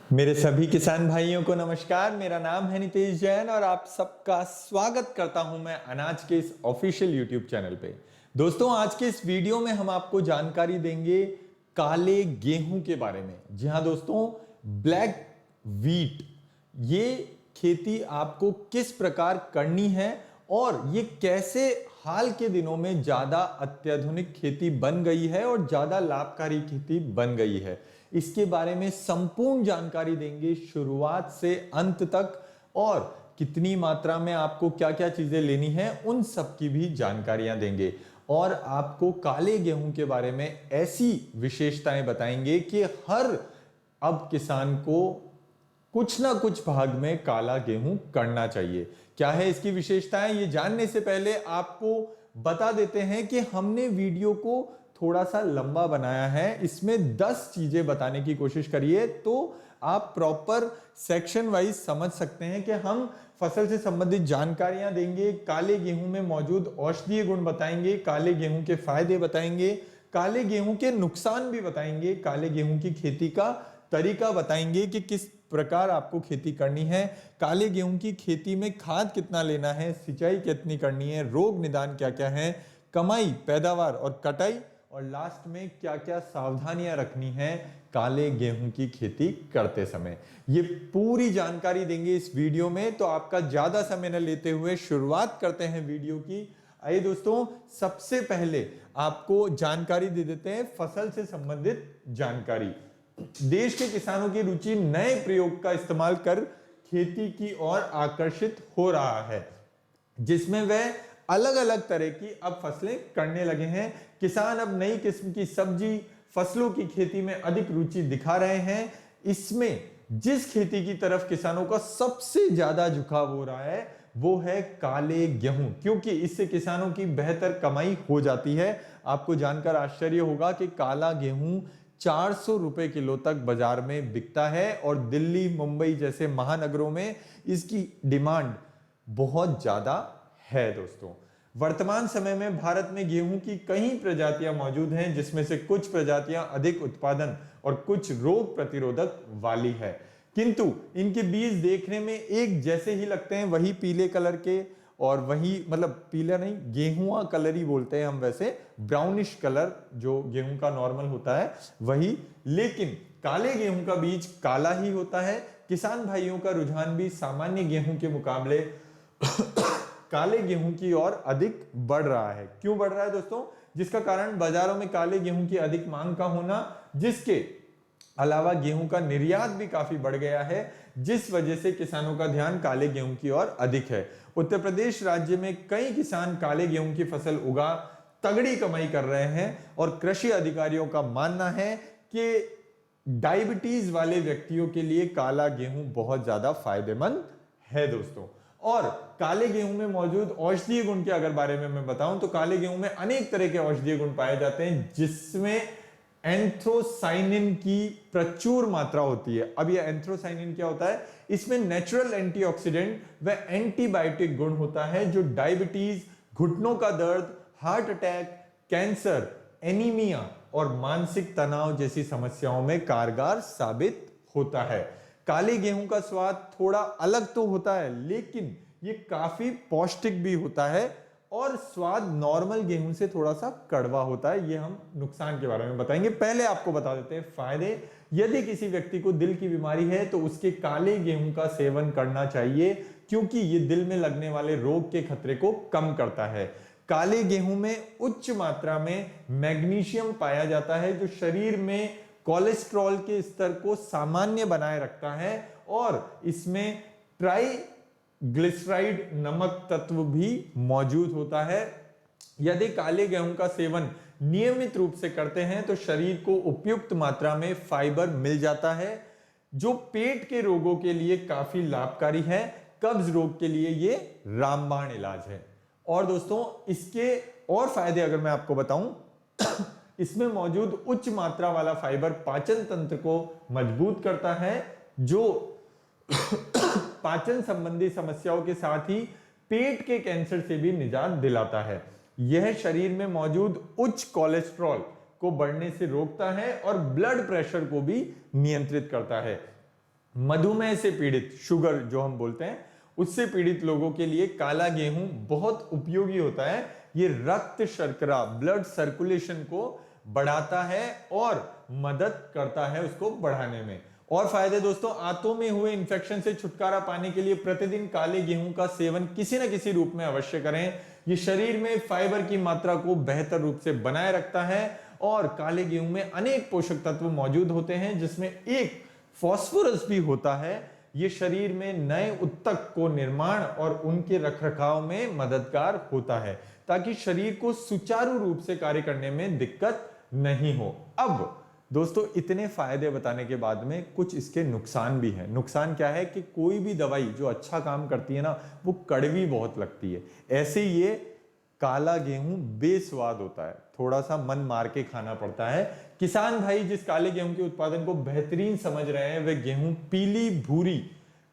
मेरे सभी किसान भाइयों को नमस्कार। मेरा नाम है नितेश जैन और आप सबका स्वागत करता हूं मैं अनाज के इस ऑफिशियल यूट्यूब चैनल पे। दोस्तों, आज के इस वीडियो में हम आपको जानकारी देंगे काले गेहूं के बारे में। जी हां दोस्तों, ब्लैक व्हीट, ये खेती आपको किस प्रकार करनी है और ये कैसे हाल के दिनों में ज्यादा अत्याधुनिक खेती बन गई है और ज्यादा लाभकारी खेती बन गई है, इसके बारे में संपूर्ण जानकारी देंगे शुरुआत से अंत तक। और कितनी मात्रा में आपको क्या क्या चीजें लेनी है उन सब की भी जानकारियां देंगे और आपको काले गेहूं के बारे में ऐसी विशेषताएं बताएंगे कि हर अब किसान को कुछ ना कुछ भाग में काला गेहूं करना चाहिए। क्या है इसकी विशेषताएं, ये जानने से पहले आपको बता देते हैं कि हमने वीडियो को थोड़ा सा लंबा बनाया है। इसमें 10 चीजें बताने की कोशिश करिए तो आप प्रॉपर सेक्शन वाइज समझ सकते हैं कि हम फसल से संबंधित जानकारियां देंगे, काले गेहूं में मौजूद औषधीय गुण बताएंगे, काले गेहूं के फायदे बताएंगे, काले गेहूं के नुकसान भी बताएंगे, काले गेहूं की खेती का तरीका बताएंगे कि किस प्रकार आपको खेती करनी है, काले गेहूं की खेती में खाद कितना लेना है, सिंचाई कितनी करनी है, रोग निदान क्या क्या है, कमाई, पैदावार और कटाई, और लास्ट में क्या क्या सावधानियां रखनी है काले गेहूं की खेती करते समय। ये पूरी जानकारी देंगे इस वीडियो में, तो आपका ज्यादा समय न लेते हुए शुरुआत करते हैं वीडियो की। आइए दोस्तों, सबसे पहले आपको जानकारी दे देते हैं फसल से संबंधित जानकारी। देश के किसानों की रुचि नए प्रयोग का इस्तेमाल कर खेती की ओर आकर्षित हो रहा है, जिसमें वह अलग अलग तरह की अब फसलें करने लगे हैं। किसान अब नई किस्म की सब्जी फसलों की खेती में अधिक रुचि दिखा रहे हैं। इसमें जिस खेती की तरफ किसानों का सबसे ज्यादा झुकाव हो रहा है वो है काले गेहूं, क्योंकि इससे किसानों की बेहतर कमाई हो जाती है। आपको जानकर आश्चर्य होगा कि काला गेहूं 400 रुपए किलो तक बाजार में बिकता है और दिल्ली, मुंबई जैसे महानगरों में इसकी डिमांड बहुत ज्यादा है। दोस्तों, वर्तमान समय में भारत में गेहूं की कई प्रजातियां मौजूद हैं, जिसमें से कुछ प्रजातियां अधिक उत्पादन और कुछ रोग प्रतिरोधक वाली है, किंतु इनके बीज देखने में एक जैसे ही लगते हैं, वही पीले कलर के, और वही मतलब पीला नहीं, गेहुआ कलर ही बोलते हैं हम वैसे, ब्राउनिश कलर जो गेहूं का नॉर्मल होता है वही, लेकिन काले गेहूं का बीज काला ही होता है। किसान भाइयों का रुझान भी सामान्य गेहूं के मुकाबले काले गेहूं की ओर अधिक बढ़ रहा है। क्यों बढ़ रहा है दोस्तों? जिसका कारण बाजारों में काले गेहूं की अधिक मांग का होना, जिसके अलावा गेहूं का निर्यात भी काफी बढ़ गया है, जिस वजह से किसानों का ध्यान काले गेहूं की ओर अधिक है। उत्तर प्रदेश राज्य में कई किसान काले गेहूं की फसल उगा तगड़ी कमाई कर रहे हैं और कृषि अधिकारियों का मानना है कि डायबिटीज वाले व्यक्तियों के लिए काला गेहूं बहुत ज्यादा फायदेमंद है। दोस्तों, और काले गेहूं में मौजूद औषधीय गुण के अगर बारे में मैं बताऊं तो काले गेहूं में अनेक तरह के औषधीय गुण पाए जाते हैं, जिसमें एंथ्रोसाइनिन की प्रचुर मात्रा होती है। अब यह एंथ्रोसाइनिन क्या होता है? इसमें नेचुरल एंटीऑक्सीडेंट व एंटीबायोटिक गुण होता है, जो डायबिटीज, घुटनों का दर्द, हार्ट अटैक, कैंसर, एनीमिया और मानसिक तनाव जैसी समस्याओं में कारगर साबित होता है। काले गेहूं का स्वाद थोड़ा अलग तो होता है, लेकिन ये काफी पौष्टिक भी होता है और स्वाद नॉर्मल गेहूं से थोड़ा सा कड़वा होता है। ये हम नुकसान के बारे में बताएंगे। पहले आपको बता देते हैं फायदे। यदि किसी व्यक्ति को दिल की बीमारी है तो उसके काले गेहूं का सेवन करना चाहिए, क्योंकि ये दिल में लगने वाले रोग के खतरे को कम करता है। काले गेहूं में उच्च मात्रा में मैग्नीशियम पाया जाता है, जो शरीर में कोलेस्ट्रॉल के स्तर को सामान्य बनाए रखता है, और इसमें ट्राइग्लिसराइड नमक तत्व भी मौजूद होता है। यदि काले गेहूं का सेवन नियमित रूप से करते हैं तो शरीर को उपयुक्त मात्रा में फाइबर मिल जाता है, जो पेट के रोगों के लिए काफी लाभकारी है। कब्ज रोग के लिए ये रामबाण इलाज है। और दोस्तों, इसके और फायदे अगर मैं आपको बताऊं, इसमें मौजूद उच्च मात्रा वाला फाइबर पाचन तंत्र को मजबूत करता है, जो पाचन संबंधी समस्याओं के साथ ही पेट के कैंसर से भी निजात दिलाता है। यह शरीर में मौजूद उच्च कोलेस्ट्रॉल को बढ़ने से रोकता है और ब्लड प्रेशर को भी नियंत्रित करता है। मधुमेह से पीड़ित, शुगर जो हम बोलते हैं, उससे पीड़ित लोगों के लिए काला गेहूं बहुत उपयोगी होता है। ये रक्त शर्करा, ब्लड सर्कुलेशन को बढ़ाता है और मदद करता है उसको बढ़ाने में। और फायदे दोस्तों, आंतों में हुए इंफेक्शन से छुटकारा पाने के लिए प्रतिदिन काले गेहूं का सेवन किसी न किसी रूप में अवश्य करें। ये शरीर में फाइबर की मात्रा को बेहतर रूप से बनाए रखता है और काले गेहूं में अनेक पोषक तत्व मौजूद होते हैं, जिसमें एक फास्फोरस भी होता है। ये शरीर में नए ऊतक को निर्माण और उनके रखरखाव में मददगार होता है, ताकि शरीर को सुचारू रूप से कार्य करने में दिक्कत नहीं हो। अब दोस्तों, इतने फायदे बताने के बाद में कुछ इसके नुकसान भी हैं। नुकसान क्या है कि कोई भी दवाई जो अच्छा काम करती है ना, वो कड़वी बहुत लगती है। ऐसे ये काला गेहूं बेस्वाद होता है, थोड़ा सा मन मार के खाना पड़ता है। किसान भाई जिस काले गेहूं के उत्पादन को बेहतरीन समझ रहे हैं, वे गेहूं पीली भूरी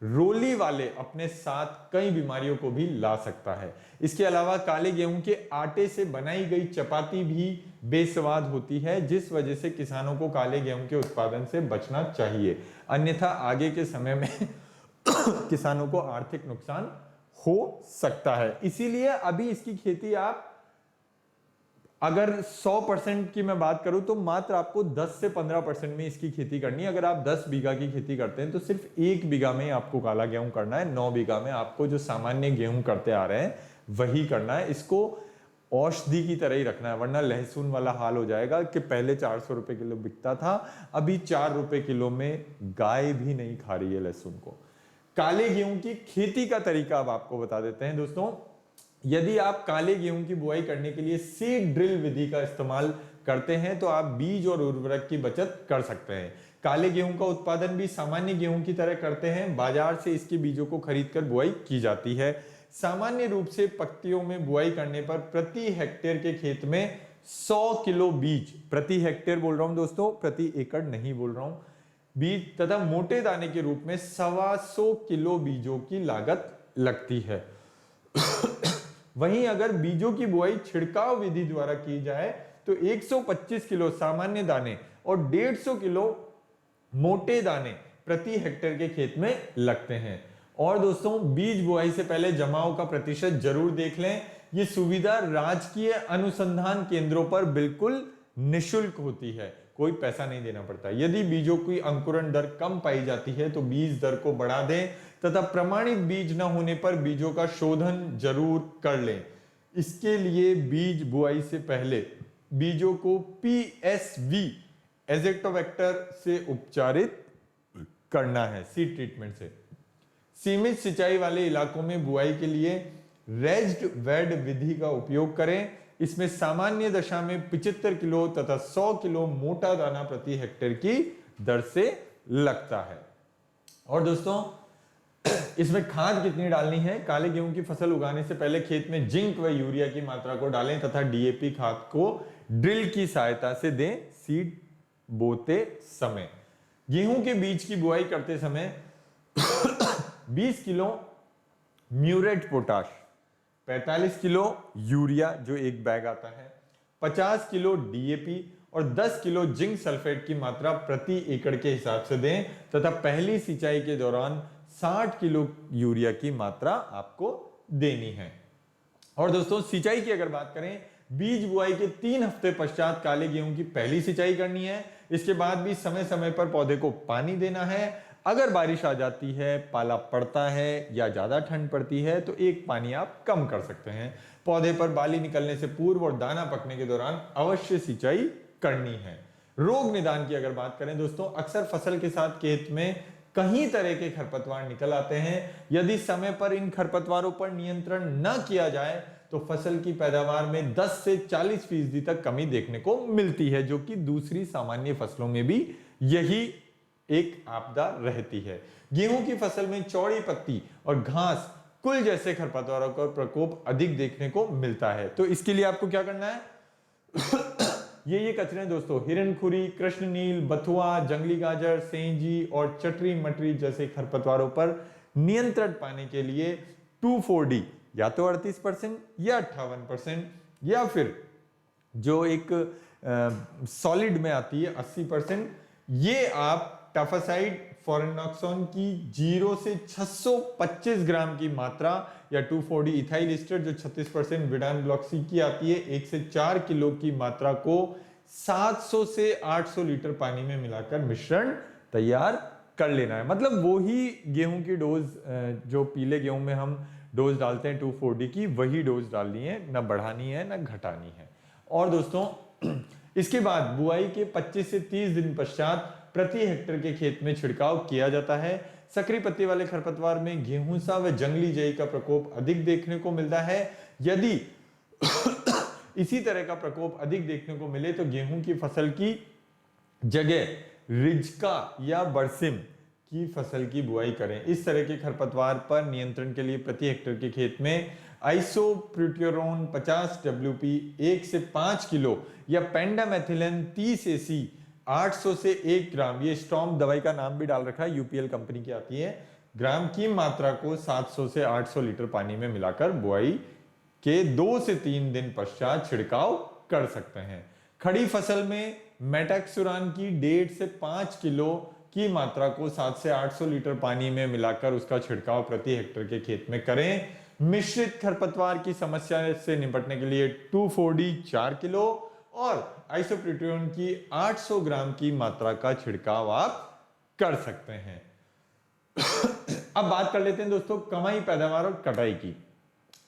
रोली वाले अपने साथ कई बीमारियों को भी ला सकता है। इसके अलावा काले गेहूं के आटे से बनाई गई चपाती भी बेस्वाद होती है, जिस वजह से किसानों को काले गेहूं के उत्पादन से बचना चाहिए, अन्यथा आगे के समय में किसानों को आर्थिक नुकसान हो सकता है। इसीलिए अभी इसकी खेती आप अगर 100% की मैं बात करूं तो मात्र आपको 10 से 15% में इसकी खेती करनी है। अगर आप 10 बीघा की खेती करते हैं तो सिर्फ 1 बीघा में आपको काला गेहूं करना है। 9 बीघा में आपको जो सामान्य गेहूं करते आ रहे हैं वही करना है। इसको औषधि की तरह ही रखना है, वरना लहसुन वाला हाल हो जाएगा कि पहले 400 रुपए किलो बिकता था, अभी 4 रुपए किलो में गाय भी नहीं खा रही है लहसुन को। काले गेहूं की खेती का तरीका अब आपको बता देते हैं दोस्तों। यदि आप काले गेहूं की बुआई करने के लिए सीड ड्रिल विधि का इस्तेमाल करते हैं तो आप बीज और उर्वरक की बचत कर सकते हैं। काले गेहूं का उत्पादन भी सामान्य गेहूं की तरह करते हैं। बाजार से इसके बीजों को खरीदकर बुआई की जाती है। सामान्य रूप से पत्तियों में बुआई करने पर प्रति हेक्टेयर के खेत में 100 किलो बीज, प्रति हेक्टेयर बोल रहा हूं दोस्तों, प्रति एकड़ नहीं बोल रहा हूं, बीज तथा मोटे दाने के रूप में 125 किलो बीजों की लागत लगती है। वहीं अगर बीजों की बुआई छिड़काव विधि द्वारा की जाए तो 125 किलो सामान्य दाने और 150 किलो मोटे दाने प्रति हेक्टेयर के खेत में लगते हैं। और दोस्तों, बीज बुआई से पहले जमाव का प्रतिशत जरूर देख लें। यह सुविधा राजकीय अनुसंधान केंद्रों पर बिल्कुल निशुल्क होती है, कोई पैसा नहीं देना पड़ता। यदि बीजों की अंकुरण दर कम पाई जाती है तो बीज दर को बढ़ा दें तथा प्रमाणित बीज न होने पर बीजों का शोधन जरूर कर लें। इसके लिए बीज बुआई से पहले बीजों को पीएसवी एजेक्टोवेक्टर से उपचारित करना है, सीड ट्रीटमेंट से। सीमित सिंचाई वाले इलाकों में बुआई के लिए रेज्ड बेड विधि का उपयोग करें। इसमें सामान्य दशा में 75 किलो तथा 100 किलो मोटा दाना प्रति हेक्टेयर की दर से लगता है। और दोस्तों, इसमें खाद कितनी डालनी है? काले गेहूं की फसल उगाने से पहले खेत में जिंक व यूरिया की मात्रा को डालें तथा डीएपी खाद को ड्रिल की सहायता से दें सीड बोते समय। गेहूं के बीज की बुआई करते समय 20 kilo muriate potash, 45 kilo urea जो एक बैग आता है, 50 किलो डीएपी और 10 किलो जिंक सल्फेट की मात्रा प्रति एकड़ के हिसाब से दें तथा पहली सिंचाई के दौरान 60 किलो यूरिया की मात्रा आपको देनी है। और दोस्तों, सिंचाई की अगर बात करें, बीज बुआई के 3 हफ्ते पश्चात काले गेहूं की पहली सिंचाई करनी है। इसके बाद भी समय समय पर पौधे को पानी देना है। अगर बारिश आ जाती है, पाला पड़ता है या ज्यादा ठंड पड़ती है तो एक पानी आप कम कर सकते हैं। पौधे पर बाली निकलने से पूर्व और दाना पकने के दौरान अवश्य सिंचाई करनी है। रोग निदान की अगर बात करें दोस्तों, अक्सर फसल के साथ खेत में कई तरह के खरपतवार निकल आते हैं। यदि समय पर इन खरपतवारों पर नियंत्रण न किया जाए तो फसल की पैदावार में 10 से 40% तक कमी देखने को मिलती है, जो कि दूसरी सामान्य फसलों में भी यही एक आपदा रहती है। गेहूं की फसल में चौड़ी पत्ती और घास कुल जैसे खरपतवारों का प्रकोप अधिक देखने को मिलता है। तो इसके लिए आपको क्या करना है? ये कचरे दोस्तों, हिरणखुरी, कृष्णनील, बथुआ, जंगली गाजर, सेंजी और चटरी मटरी जैसे खरपतवारों पर नियंत्रण पाने के लिए 2,4-D या तो 38% या 58% या फिर जो एक सॉलिड में आती है 80%, ये आप टाफासाइड फोरेनॉक्सोन की 0 से 625 ग्राम की मात्रा या 2,4-D इथाइल एस्टर जो 36% विडान ब्लॉक्सी की आती है 1 से 4 किलो की मात्रा को 700 से 800 लीटर पानी में मिलाकर मिश्रण तैयार कर लेना है। मतलब वो ही गेहूं की डोज जो पीले गेहूं में हम डोज डालते हैं 2,4-D की, वही डोज डालनी है, ना बढ़ानी है ना घटानी है। और दोस्तों इसके बाद बुआई के 25 से 30 दिन पश्चात प्रति हेक्टेयर के खेत में छिड़काव किया जाता है। सक्रिय पत्ती वाले खरपतवार में गेहूंसा व जंगली जई का प्रकोप अधिक देखने को मिलता है। यदि इसी तरह का प्रकोप अधिक देखने को मिले तो गेहूं की फसल की जगह रिजका या बरसिम की फसल की बुआई करें। इस तरह के खरपतवार पर नियंत्रण के लिए प्रति हेक्टेयर के खेत में आइसोप्रोट्योरॉन 50 WP 1 से 5 किलो या पेंडामेथिलिन 30 AC 800 से 1 ग्राम, ये स्टॉर्म दवाई का नाम भी डाल रखा है, यूपीएल कंपनी की आती है, ग्राम की मात्रा को 700 से 800 लीटर पानी में मिलाकर बुआई के 2 से 3 दिन पश्चात छिड़काव कर सकते हैं। खड़ी फसल में मेटाक्सुरान की 1.5 से 5 किलो की मात्रा को 7 से 800 लीटर पानी में मिलाकर उसका छिड़काव प्रति हेक्टेयर के खेत में करें। मिश्रित खरपतवार की समस्या से निपटने के लिए 2,4-D 4 किलो और आइसोप्रोट्योरॉन की 800 ग्राम की मात्रा का छिड़काव आप कर सकते हैं। अब बात कर लेते हैं दोस्तों कमाई, पैदावार और कटाई की।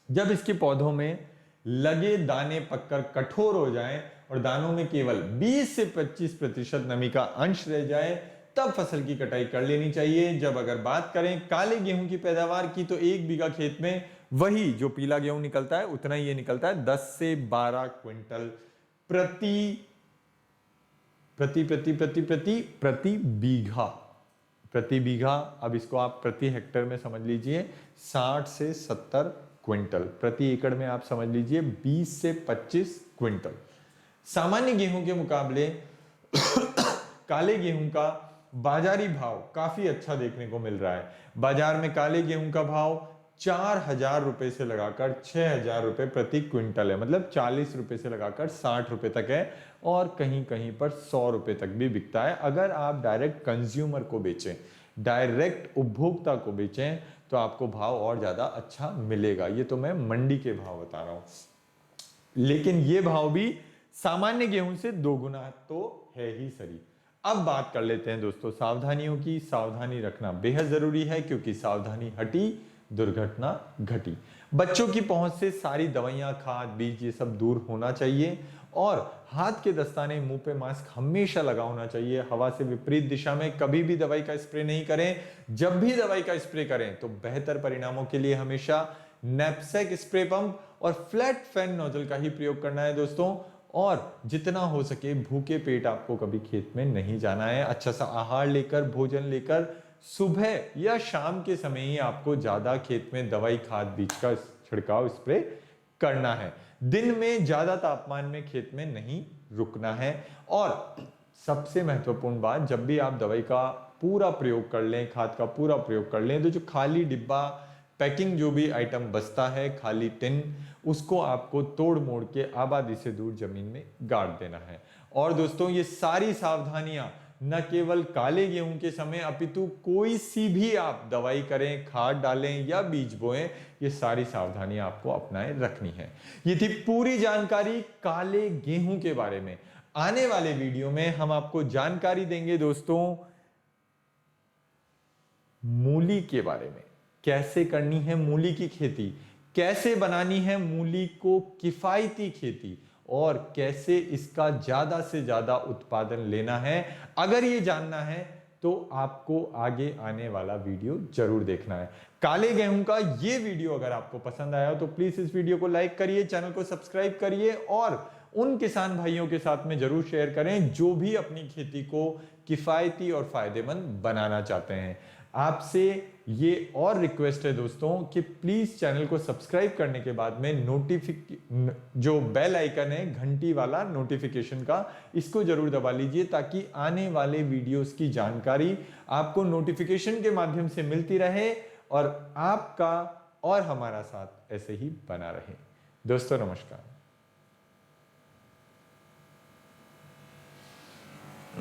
जब इसके पौधों में लगे दाने पककर कठोर हो जाएं और दानों में केवल 20 से 25% नमी का अंश रह जाए तब फसल की कटाई कर लेनी चाहिए। जब अगर बात करें काले गेहूं की पैदावार की तो 1 बीघा खेत में वही जो पीला गेहूं निकलता है उतना ही ये निकलता है, 10 से 12 क्विंटल प्रति बीघा। अब इसको आप प्रति हेक्टेयर में समझ लीजिए 60 से 70 क्विंटल, प्रति एकड़ में आप समझ लीजिए 20 से 25 क्विंटल। सामान्य गेहूं के मुकाबले काले गेहूं का बाजारी भाव काफी अच्छा देखने को मिल रहा है। बाजार में काले गेहूं का भाव 4,000 रुपए से लगाकर 6,000 रुपए प्रति क्विंटल है, मतलब 40 रुपए से लगाकर 60 रुपए तक है और कहीं कहीं पर 100 रुपए तक भी बिकता है। अगर आप डायरेक्ट कंज्यूमर को बेचें, डायरेक्ट उपभोक्ता को बेचें तो आपको भाव और ज्यादा अच्छा मिलेगा। ये तो मैं मंडी के भाव बता रहा हूं, लेकिन ये भाव भी सामान्य गेहूं से 2 गुना तो है ही सही। अब बात कर लेते हैं दोस्तों सावधानियों की। सावधानी रखना बेहद जरूरी है क्योंकि सावधानी हटी दुर्घटना घटी। बच्चों की पहुंच से सारी दवाइयां, खाद, बीज ये सब दूर होना चाहिए और हाथ के दस्ताने, मुंह पे मास्क हमेशा लगा होना चाहिए। हवा से विपरीत दिशा में कभी भी दवाई का स्प्रे नहीं करें। जब भी दवाई का स्प्रे करें तो बेहतर परिणामों के लिए हमेशा नैपसैक स्प्रे पंप और फ्लैट फैन नोजल का ही प्रयोग करना है दोस्तों। और जितना हो सके भूखे पेट आपको कभी खेत में नहीं जाना है। अच्छा सा आहार लेकर, भोजन लेकर सुबह या शाम के समय ही आपको ज्यादा खेत में दवाई, खाद, बीज का छिड़काव, स्प्रे करना है। दिन में ज्यादा तापमान में खेत में नहीं रुकना है। और सबसे महत्वपूर्ण बात, जब भी आप दवाई का पूरा प्रयोग कर लें, खाद का पूरा प्रयोग कर लें, तो जो खाली डिब्बा, पैकिंग जो भी आइटम बचता है, खाली टिन, उसको आपको तोड़ मोड़ के आबादी से दूर जमीन में गाड़ देना है। और दोस्तों ये सारी सावधानियां न केवल काले गेहूं के समय अपितु कोई सी भी आप दवाई करें, खाद डालें या बीज बोएं, ये सारी सावधानियां आपको अपनाए रखनी है। ये थी पूरी जानकारी काले गेहूं के बारे में। आने वाले वीडियो में हम आपको जानकारी देंगे दोस्तों मूली के बारे में। कैसे करनी है मूली की खेती, कैसे बनानी है मूली को किफायती खेती और कैसे इसका ज्यादा से ज्यादा उत्पादन लेना है। अगर ये जानना है तो आपको आगे आने वाला वीडियो जरूर देखना है। काले गेहूं का ये वीडियो अगर आपको पसंद आया हो तो प्लीज इस वीडियो को लाइक करिए, चैनल को सब्सक्राइब करिए और उन किसान भाइयों के साथ में जरूर शेयर करें जो भी अपनी खेती को किफायती और फायदेमंद बनाना चाहते हैं। आपसे ये और रिक्वेस्ट है दोस्तों कि प्लीज चैनल को सब्सक्राइब करने के बाद में जो बेल आइकन है घंटी वाला नोटिफिकेशन का, इसको जरूर दबा लीजिए ताकि आने वाले वीडियोस की जानकारी आपको नोटिफिकेशन के माध्यम से मिलती रहे और आपका और हमारा साथ ऐसे ही बना रहे। दोस्तों नमस्कार।